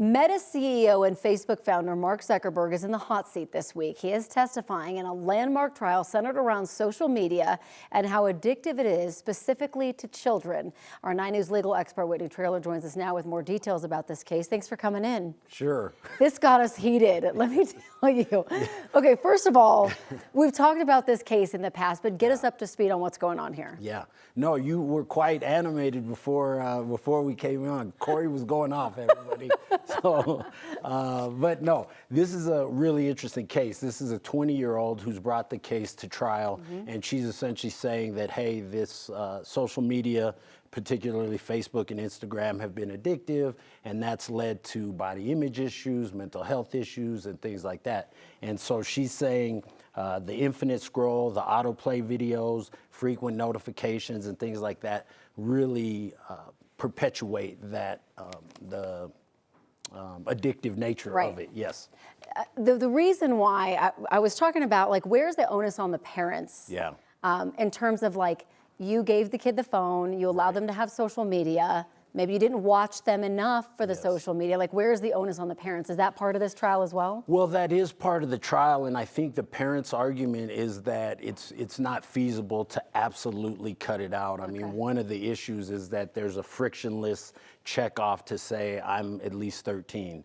Meta CEO and Facebook founder Mark Zuckerberg is in the hot seat this week. He is testifying in a landmark trial centered around social media and how addictive it is, specifically to children. Our 9 News legal expert Whitney Traylor joins us now with more details about this case. Thanks for coming in. Sure. This got us heated, let me tell you. Okay, first of all, we've talked about this case in the past, but get us up to speed on what's going on here. Yeah. No, you were quite animated before we came on. Corey was going off, everybody. So, but no, this is a really interesting case. This is a 20-year-old who's brought the case to trial, and she's essentially saying that, hey, this social media, particularly Facebook and Instagram, have been addictive, and that's led to body image issues, mental health issues, and things like that. And so she's saying the infinite scroll, the autoplay videos, frequent notifications, and things like that really perpetuate that the addictive nature of it. Yes. The reason why I was talking about, like, where's the onus on the parents? Yeah. In terms of, like, you gave the kid the phone, you allowed them to have social media. Maybe you didn't watch them enough for the social media. Like, where's the onus on the parents? Is that part of this trial as well? Well, that is part of the trial, and I think the parents' argument is that it's not feasible to absolutely cut it out. I mean, one of the issues is that there's a frictionless check off to say I'm at least 13,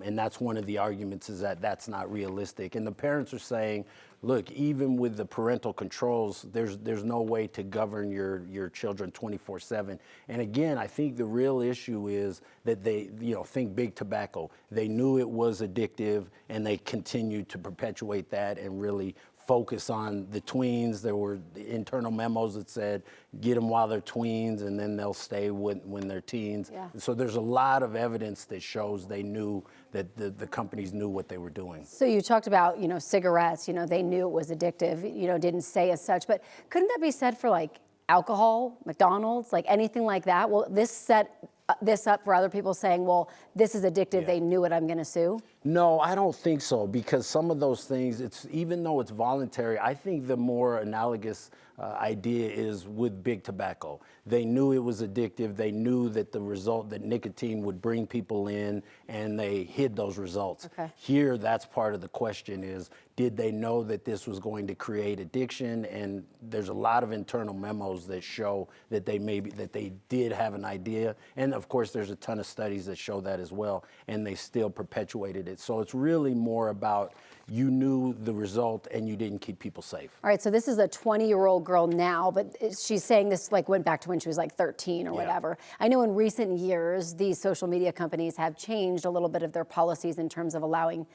and that's one of the arguments, is that that's not realistic. And the parents are saying, look, even with the parental controls, there's no way to govern your children 24/7. And again, I think the real issue is that they, think big tobacco. They knew it was addictive, and they continued to perpetuate that and really focus on the tweens. There were internal memos that said, get them while they're tweens, and then they'll stay when they're teens. Yeah. So there's a lot of evidence that shows they knew, that the companies knew what they were doing. So you talked about, cigarettes, they knew it was addictive, didn't say as such, but couldn't that be said for, like, alcohol, McDonald's, like anything like that? Well, this set this up for other people saying, well, this is addictive, they knew it, I'm gonna sue? No, I don't think so, because some of those things, even though it's voluntary, I think the more analogous idea is with big tobacco. They knew it was addictive. They knew that the result, that nicotine would bring people in, and they hid those results. Here, that's part of the question, is did they know that this was going to create addiction? And there's a lot of internal memos that show that they did have an idea. And of course, there's a ton of studies that show that as well, and they still perpetuated it. So it's really more about, you knew the result and you didn't keep people safe. All right, so this is a 20-year-old girl now, but she's saying this, like, went back to when she was like 13 or whatever. I know in recent years, these social media companies have changed a little bit of their policies in terms of allowing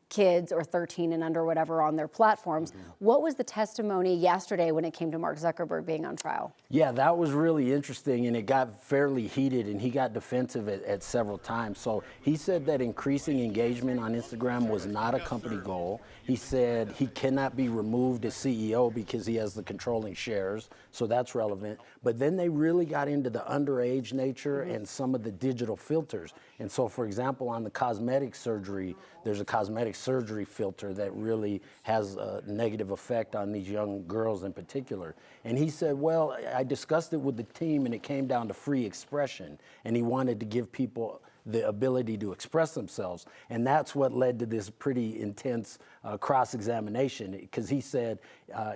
kids or 13 and under, whatever, on their platforms. What was the testimony yesterday when it came to Mark Zuckerberg being on trial? Yeah, that was really interesting, and it got fairly heated, and he got defensive at several times. So he said that increasing engagement on Instagram was not a company goal. He said he cannot be removed as CEO because he has the controlling shares, so that's relevant. But then they really got into the underage nature and some of the digital filters. And so, for example, on the cosmetic surgery, there's a cosmetic surgery filter that really has a negative effect on these young girls in particular. And he said, well, I discussed it with the team, and it came down to free expression, and he wanted to give people the ability to express themselves. And that's what led to this pretty intense cross-examination, because he said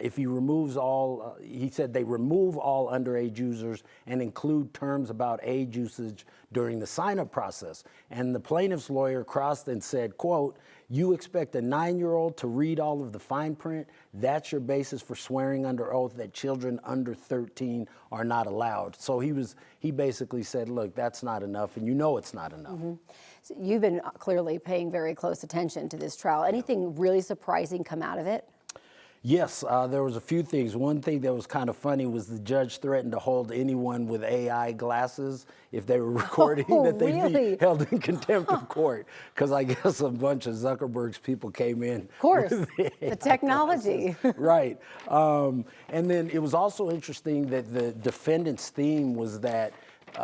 if he removes all, he said they remove all underage users and include terms about age usage during the sign-up process. And the plaintiff's lawyer crossed and said, quote, you expect a 9-year-old to read all of the fine print? That's your basis for swearing under oath that children under 13 are not allowed. So he basically said, look, that's not enough, and it's not enough. So you've been clearly paying very close attention to this trial. Anything really surprising come out of it? Yes, there was a few things. One thing that was kind of funny was the judge threatened to hold anyone with AI glasses, if they were recording, that they'd be held in contempt of court. Because I guess a bunch of Zuckerberg's people came in. Of course, the technology. Right. And then it was also interesting that the defendant's theme was that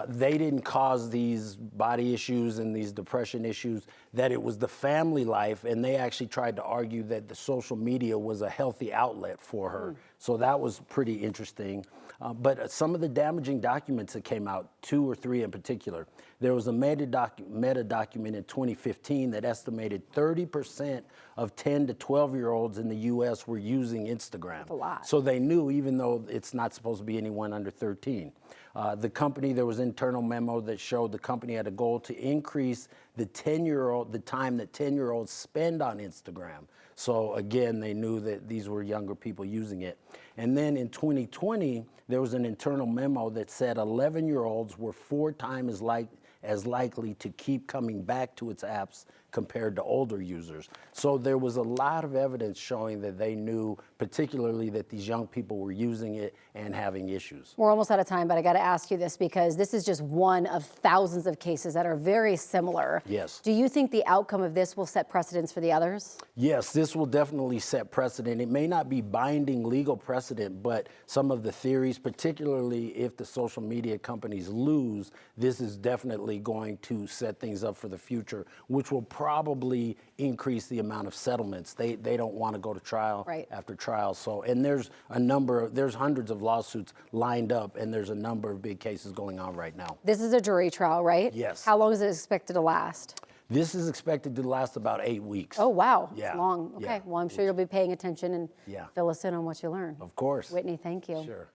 they didn't cause these body issues and these depression issues, that it was the family life, and they actually tried to argue that the social media was a healthy outlet for her. So that was pretty interesting. But some of the damaging documents that came out two or three in particular. There was a meta document in 2015 that estimated 30% of 10 to 12-year-olds in the U.S. were using Instagram. That's a lot. So they knew, even though it's not supposed to be anyone under 13. There was an internal memo that showed the company had a goal to increase the time that 10-year-olds spend on Instagram. So again, they knew that these were younger people using it. And then in 2020, there was an internal memo that said 11-year-olds were 4 times as likely to keep coming back to its apps compared to older users. So there was a lot of evidence showing that they knew, particularly that these young people were using it and having issues. We're almost out of time, but I got to ask you this because this is just one of thousands of cases that are very similar. Yes. Do you think the outcome of this will set precedents for the others? Yes, this will definitely set precedent. It may not be binding legal precedent, but some of the theories, particularly if the social media companies lose, this is definitely going to set things up for the future, which will probably increase the amount of settlements. They don't want to go to trial after trial. So, and there's hundreds of lawsuits lined up, and there's a number of big cases going on right now. This is a jury trial, right? Yes. How long is it expected to last? This is expected to last about 8 weeks. Oh, wow. Yeah. It's long. Okay. Yeah. Well, I'm sure you'll be paying attention and Yeah. fill us in on what you learn. Of course. Whitney, thank you. Sure.